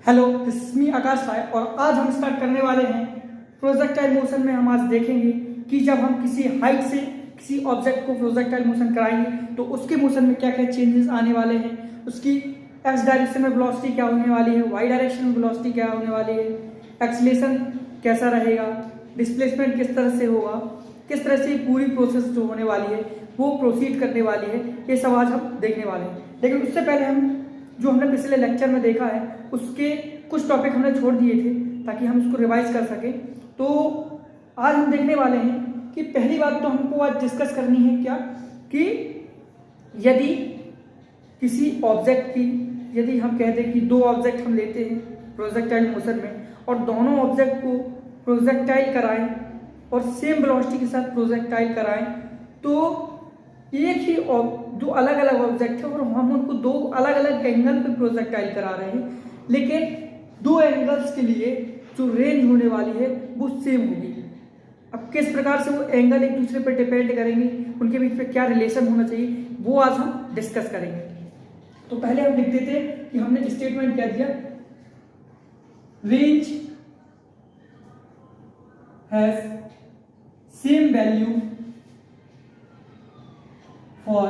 Hello, this is me आकाश राय और आज हम स्टार्ट करने वाले हैं प्रोजेक्टाइल मोशन में। हम आज देखेंगे कि जब हम किसी हाइट से किसी ऑब्जेक्ट को प्रोजेक्टाइल मोशन कराएंगे तो उसके मोशन में क्या क्या चेंजेस आने वाले हैं, उसकी एक्स डायरेक्शन में वेलोसिटी क्या होने वाली है, वाई डायरेक्शन में वेलोसिटी क्या होने वाली है, एक्सीलरेशन कैसा रहेगा, डिस्प्लेसमेंट किस तरह से होगा, किस तरह से पूरी प्रोसेस जो होने वाली है वो प्रोसीड करने वाली है, ये सब आज हम देखने वाले हैं। लेकिन उससे पहले हम जो हमने पिछले लेक्चर में देखा है उसके कुछ टॉपिक हमने छोड़ दिए थे ताकि हम उसको रिवाइज कर सकें। तो आज हम देखने वाले हैं कि पहली बात तो हमको आज डिस्कस करनी है क्या कि यदि किसी ऑब्जेक्ट की, यदि हम कहते हैं कि दो ऑब्जेक्ट हम लेते हैं प्रोजेक्टाइल मोशन में और दोनों ऑब्जेक्ट को प्रोजेक्टाइल कराएं और सेम वेलोसिटी के साथ प्रोजेक्टाइल कराएं तो एक ही दो अलग अलग ऑब्जेक्ट है और हम उनको दो अलग अलग एंगल पे प्रोजेक्टाइल करा रहे हैं, लेकिन दो एंगल्स के लिए जो रेंज होने वाली है वो सेम होगी। अब किस प्रकार से वो एंगल एक दूसरे पर डिपेंड करेंगे, उनके बीच में क्या रिलेशन होना चाहिए, वो आज हम डिस्कस करेंगे। तो पहले हम लिख देते हैं कि हमने स्टेटमेंट क्या दिया, range has same value for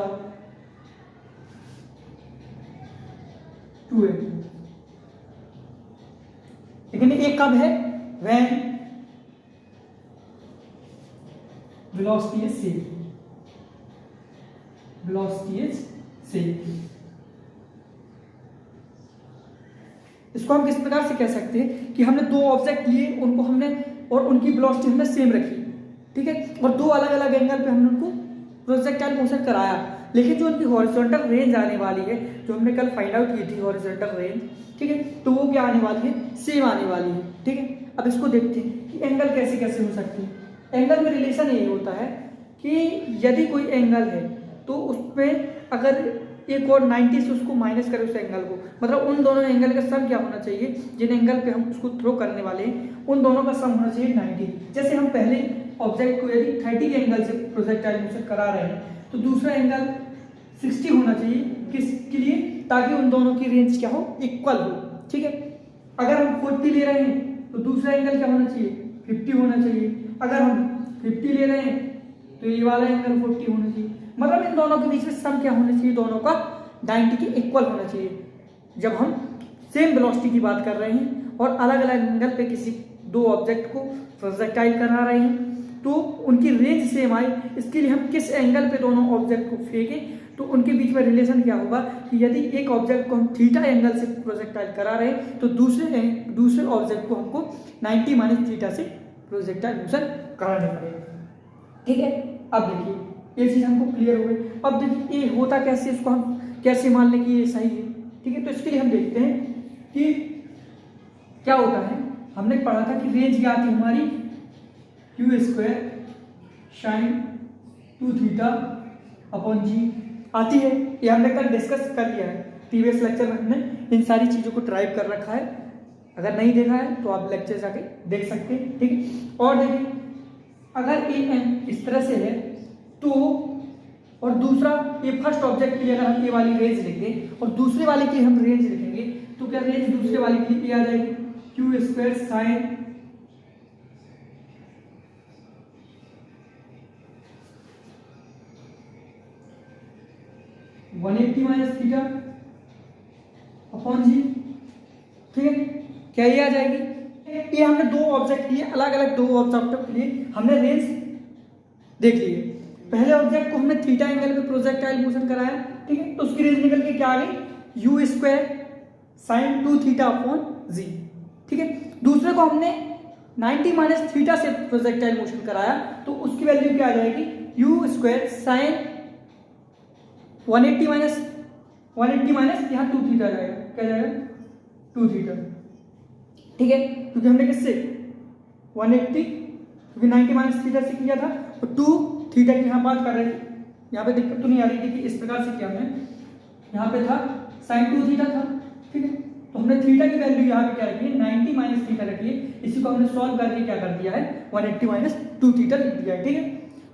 2 angle. लेकिन एक कब है, when velocity is same, velocity is same। इसको हम किस प्रकार से कह सकते हैं कि हमने दो ऑब्जेक्ट लिए, उनको हमने और उनकी वेलोसिटी हमने सेम रखी, ठीक है, और दो अलग अलग एंगल पे हमने उनको प्रोजेक्टाइल मोशन कराया, लेकिन जो उनकी हॉरिजॉन्टल रेंज आने वाली है जो हमने कल फाइंड आउट की थी हॉरिजॉन्टल रेंज, ठीक है, तो वो क्या आने वाली है, सेम आने वाली है, ठीक है। अब इसको देखते हैं कि एंगल कैसे कैसे हो सकती है। एंगल में रिलेशन ये होता है कि यदि कोई एंगल है तो उसमें अगर एक और 90 से उसको माइनस करें उस एंगल को, मतलब उन दोनों एंगल का सम क्या होना चाहिए, जिन एंगल पे हम उसको थ्रो करने वाले हैं उन दोनों का सम होना चाहिए 90। जैसे हम पहले ऑब्जेक्ट को यदि 30 के एंगल से प्रोजेक्टाइल मोशन करा रहे हैं तो दूसरा एंगल 60 होना चाहिए, किसके लिए, ताकि उन दोनों की रेंज क्या हो, इक्वल हो, ठीक है। अगर हम 40 ले रहे हैं तो दूसरा एंगल क्या होना चाहिए, 50 होना चाहिए। अगर हम 50 ले रहे हैं तो ये वाला एंगल 40 होना चाहिए, मतलब इन दोनों के बीच में सम क्या होना चाहिए, दोनों का 90 के इक्वल होना चाहिए। जब हम सेम वेलोसिटी की बात कर रहे हैं और अलग अलग एंगल पे किसी दो ऑब्जेक्ट को प्रोजेक्टाइल करा रहे हैं तो उनकी रेंज सेम आए, इसके लिए हम किस एंगल पे दोनों ऑब्जेक्ट को फेंकें तो उनके बीच में रिलेशन क्या होगा कि यदि एक ऑब्जेक्ट को हम थीटा एंगल से प्रोजेक्टाइल करा रहे हैं तो दूसरे ऑब्जेक्ट को हमको 90 माइनस थीटा से प्रोजेक्टाइल मोशन कराना पड़ेगा, ठीक है। अब देखिए ये चीज हमको क्लियर हो गई। अब देखिए ये होता कैसे, इसको हम कैसे मान लें कि ये सही है, ठीक है। तो इसके लिए हम देखते हैं कि क्या होता है। हमने पढ़ा था कि रेंज क्या आती है हमारी, Q square sine 2 theta upon G आती है। ये हमने कल डिस्कस कर लिया है, प्रीवियस लेक्चर में हमने इन सारी चीज़ों को ड्राइव कर रखा है। अगर नहीं देखा है तो आप लेक्चर जाके देख सकते हैं, ठीक है। और देखिए अगर ए एन इस तरह से है तो, और दूसरा ये फर्स्ट ऑब्जेक्ट के लिए अगर हम ये वाली रेंज लिखें और दूसरे वाले की हम रेंज लिखेंगे तो क्या रेंज दूसरे वाले के लिए आ जाएगी, Q square sine 180 minus theta upon G, ठीक है। क्या ये आ जाएगी, ये हमने दो ऑब्जेक्ट लिए, अलग अलग दो ऑब्जेक्ट के लिए हमने रेंज देख ली है। पहले ऑब्जेक्ट को हमने थीटा एंगल पे प्रोजेक्टाइल मोशन कराया, ठीक है, तो उसकी रेंज निकल के क्या आ गई, u square sine 2 theta upon G, ठीक है। दूसरे को हमने 90 माइनस थीटा से प्रोजेक्टाइल मोशन कराया तो उसकी वैल्यू क्या आ जाएगी, यू स्क्वायर साइन 180 माइनस यहाँ 2 थीटा जाएगा, क्या जाएगा 2 थीटा, ठीक है। क्योंकि हमने किससे 180 क्योंकि 90 माइनस थीटा से किया था और 2 थीटा की यहाँ बात कर रहे थे, यहाँ पे दिक्कत तो नहीं आ रही थी कि इस प्रकार से किया हमने, यहाँ पे था साइन 2 थीटा था, ठीक है। तो हमने थीटा की वैल्यू यहाँ पे क्या रखी है, 90 माइनस थीटा रखी है। इसी को हमने सॉल्व करके क्या कर दिया है, 180 माइनस 2 थीटा लिख दिया है, ठीक है।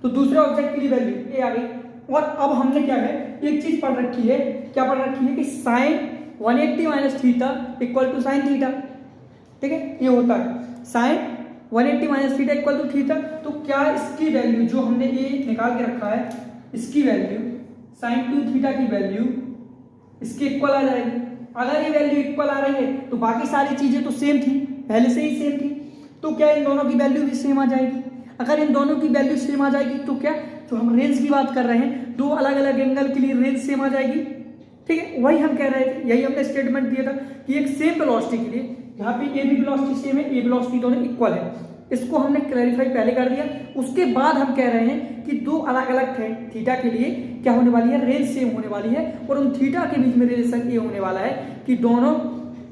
तो दूसरे ऑब्जेक्ट की वैल्यू ये आ गई। और अब हमने क्या है, एक चीज पढ़ रखी है, क्या पढ़ रखी है कि sine 180 minus theta equal to sine theta, ठीक है, ये होता है sine 180 minus theta equal to theta. तो क्या इसकी वैल्यू जो हमने ये निकाल के रखा है, इसकी वैल्यू साइन 2 थीटा की वैल्यू इसके इक्वल आ जाएगी। अगर ये वैल्यू इक्वल आ रही है तो बाकी सारी चीजें तो सेम थी, पहले से ही सेम थी, तो क्या इन दोनों की वैल्यू भी सेम आ जाएगी। अगर इन दोनों की वैल्यू सेम आ जाएगी तो क्या, तो हम रेंज की बात कर रहे हैं, दो अलग अलग एंगल के लिए रेंज सेम आ जाएगी, ठीक है। वही हम कह रहे थे, यही हमने स्टेटमेंट दिया था कि एक सेम वेलोसिटी के लिए, यहाँ पे ए भी वेलोसिटी सेम है, ए वेलोसिटी दोनों इक्वल है, इसको हमने क्लैरिफाई पहले कर दिया। उसके बाद हम कह रहे हैं कि दो अलग अलग थीटा के लिए क्या होने वाली है, रेंज सेम होने वाली है, और उन थीटा के बीच में रिलेशन ये होने वाला है कि दोनों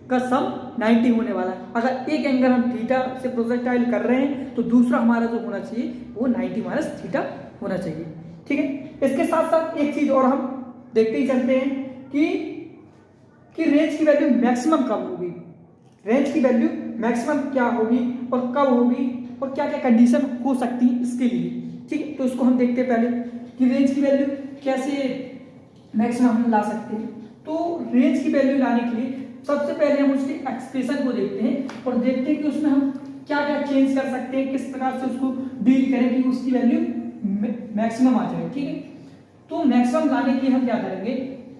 का सम 90 होने वाला है। अगर एक एंगल हम थीटा से प्रोजेक्टाइल कर रहे हैं तो दूसरा हमारा जो होना चाहिए वो 90 माइनस थीटा होना चाहिए, ठीक है। इसके साथ साथ एक चीज और हम देखते ही चलते हैं कि रेंज की वैल्यू मैक्सिमम कब होगी, रेंज की वैल्यू मैक्सिमम क्या होगी और कब होगी और क्या क्या कंडीशन हो सकती है इसके लिए, ठीक है। तो इसको हम देखते हैं पहले कि रेंज की वैल्यू कैसे मैक्सिमम हम ला सकते हैं। तो रेंज की वैल्यू लाने के लिए सबसे पहले हम उसके एक्सप्रेशन को देखते हैं और देखते हैं कि उसमें हम क्या क्या चेंज कर सकते हैं, किस प्रकार से उसको डील करें कि उसकी वैल्यू मैक्सिमम आ जाए, ठीक है। तो मैक्सिमम लाने के लिए हम क्या करेंगे,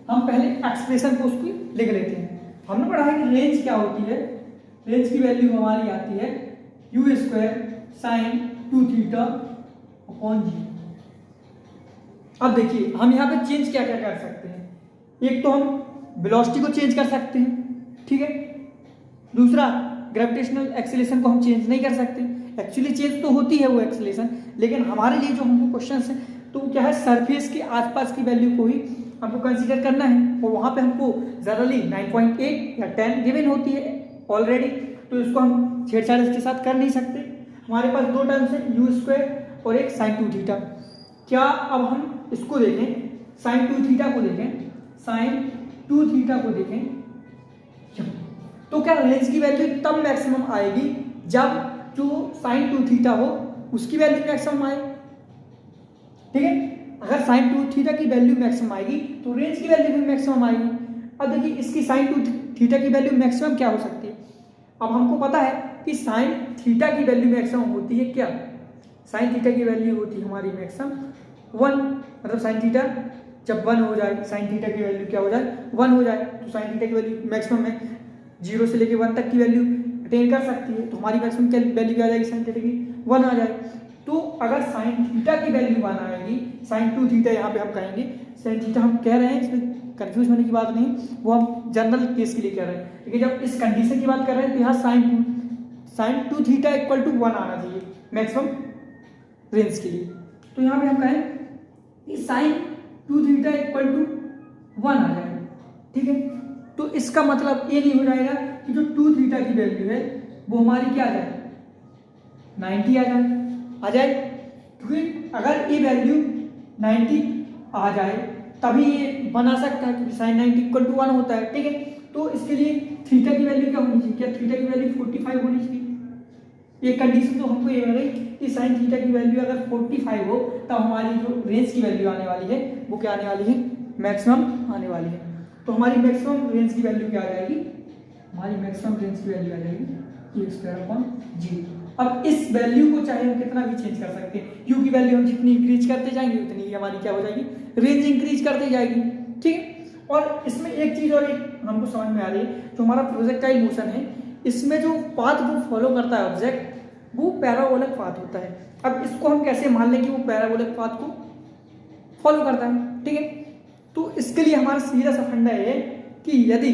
हम पहले एक्सप्रेशन को उसको लिख लेते हैं। हमने पढ़ा है कि रेंज क्या होती है, रेंज की वैल्यू हमारी आती है u square sine 2 theta upon G. अब देखिए हम यहाँ पे चेंज क्या क्या कर सकते हैं, एक तो हम वेलोसिटी को चेंज कर सकते हैं, ठीक है। दूसरा ग्रेविटेशनल एक्सीलरेशन को हम चेंज नहीं कर सकते, एक्चुअली चेंज तो होती है वो एक्सीलरेशन, लेकिन हमारे लिए जो हमको क्वेश्चन है तो क्या है, सरफेस के आसपास की वैल्यू को ही हमको कंसीडर करना है, और वहां पे हमको जनरली 9.8 या 10 गिवन होती है ऑलरेडी, तो इसको हम छेड़छाड़ इसके साथ कर नहीं सकते। हमारे पास दो टर्म्स है यू स्क्वायर और एक साइन 2 थीटा। क्या अब हम इसको देखें, साइन 2 थीटा को देखें, साइन 2 थीटा को देखें, तो क्या रेंज की वैल्यू तब मैक्सिमम आएगी जब जो साइन 2 थीटा हो उसकी वैल्यू मैक्सिमम आए, ठीक है। अगर साइन 2 थीटा की वैल्यू मैक्सिमम आएगी तो रेंज की वैल्यू भी मैक्सिमम आएगी। अब देखिए इसकी साइन 2 थीटा की वैल्यू मैक्सिमम क्या हो सकती है। अब हमको पता है कि साइन थीटा की वैल्यू मैक्सिमम होती है क्या, साइन थीटा की वैल्यू होती है हमारी मैक्सिमम 1, मतलब साइन थीटा जब 1 हो जाए, साइन थीटा की वैल्यू क्या हो जाए 1 हो जाए, तो साइन थीटा की वैल्यू मैक्सिमम है, 0 से लेकर 1 तक की वैल्यू अटेन कर सकती है, तो हमारी मैक्सिमम क्या वैल्यू क्या आ जाएगी, साइन थीटा की 1 आ जाए। तो अगर साइन थीटा की वैल्यू 1 आएगी, साइन 2 थीटा यहाँ पे हम कहेंगे, साइन थीटा हम कह रहे हैं, इसमें कंफ्यूज होने की बात नहीं, वो हम जनरल केस के लिए कह रहे हैं, लेकिन जब इस कंडीशन की बात कर रहे हैं तो यहाँ साइन 2 थीटा इक्वल टू 1 आना चाहिए मैक्सिमम रेंज के लिए। तो यहाँ पे हम कहें कि साइन 2 थीटा इक्वल टू 1 आ जाए, ठीक है। तो इसका मतलब ये नहीं हो जाएगा कि जो 2 थीटा की वैल्यू है वो हमारी क्या आ जाए 90 आ जाए, क्योंकि अगर ये वैल्यू 90 आ जाए तभी ये बना सकता है, क्योंकि साइन 90 इक्वल टू 1 होता है, ठीक है। तो इसके लिए थीटा की वैल्यू क्या होनी चाहिए, क्या थीटा की वैल्यू 45 होनी चाहिए। ये कंडीशन तो हमको ये रही कि साइन थीटा की वैल्यू अगर 45 हो तब हमारी जो रेंज की वैल्यू आने वाली है वो क्या आने वाली है, मैक्सिमम आने वाली है। तो हमारी मैक्सिमम रेंज की वैल्यू क्या आ जाएगी, हमारी मैक्सिमम रेंज की वैल्यू आ जाएगी यू स्क्वायर अपॉन जी। अब इस वैल्यू को चाहे हम कितना भी चेंज कर सकते हैं, यू की वैल्यू हम जितनी इंक्रीज करते जाएंगे उतनी ही हमारी क्या हो जाएगी, रेंज इंक्रीज करते जाएगी, ठीक है। और इसमें एक चीज और एक हमको समझ में आ रही है, जो हमारा प्रोजेक्टाइल मोशन है इसमें जो पाथ वो फॉलो करता है ऑब्जेक्ट वो पैराबोलिक पाथ होता है। अब इसको हम कैसे मान लें कि वो पैराबोलिक पाथ को फॉलो करता है, ठीक है। तो इसके लिए हमारा सीधा सा फंडा है कि यदि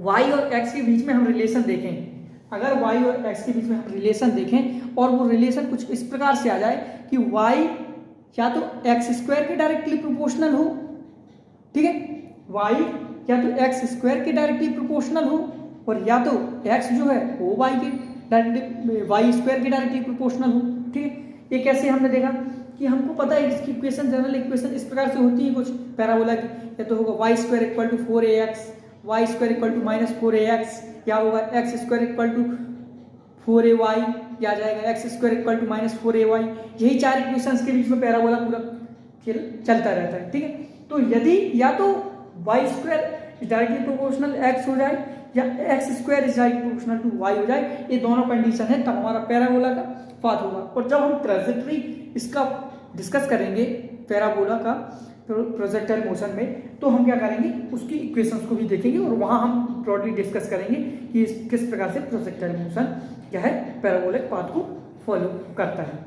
y और x के बीच में हम रिलेशन देखें, अगर y और x के बीच में हम रिलेशन देखें और वो रिलेशन कुछ इस प्रकार से आ जाए कि y या तो x स्क्वायर के डायरेक्टली प्रोपोर्शनल हो, ठीक है, y या तो x स्क्वायर के डायरेक्टली प्रोपोर्शनल हो, और या तो x जो है वो y स्क्वायर के डायरेक्टली प्रोपोर्शनल हो, ठीक है। ये कैसे हमने देखा कि हमको पता है इसकी इक्वेशन, जनरल इक्वेशन इस प्रकार से होती है कुछ पैराबोला की, या तो होगा y square equal to 4ax, y square equal to minus 4ax, या होगा x square equal to 4ay, या जाएगा x square equal to minus 4ay। यही चार इक्वेशंस के बीच में पैराबोला पूरा खेल चलता रहता है, ठीक है। तो यदि या तो y square is directly proportional x हो जाए या x square is directly proportional to y हो जाए, ये दोनों कंडीशन है, तब हमारा पैराबोला का पाथ होगा। और जब हम ट्रेजेक्टरी इसका डिस्कस करेंगे पैराबोला का प्रोजेक्टाइल मोशन में, तो हम क्या करेंगे, उसकी इक्वेशंस को भी देखेंगे और वहां हम ब्रॉडली डिस्कस करेंगे कि किस प्रकार से प्रोजेक्टाइल मोशन क्या है पैराबोलिक पाथ को फॉलो करता है।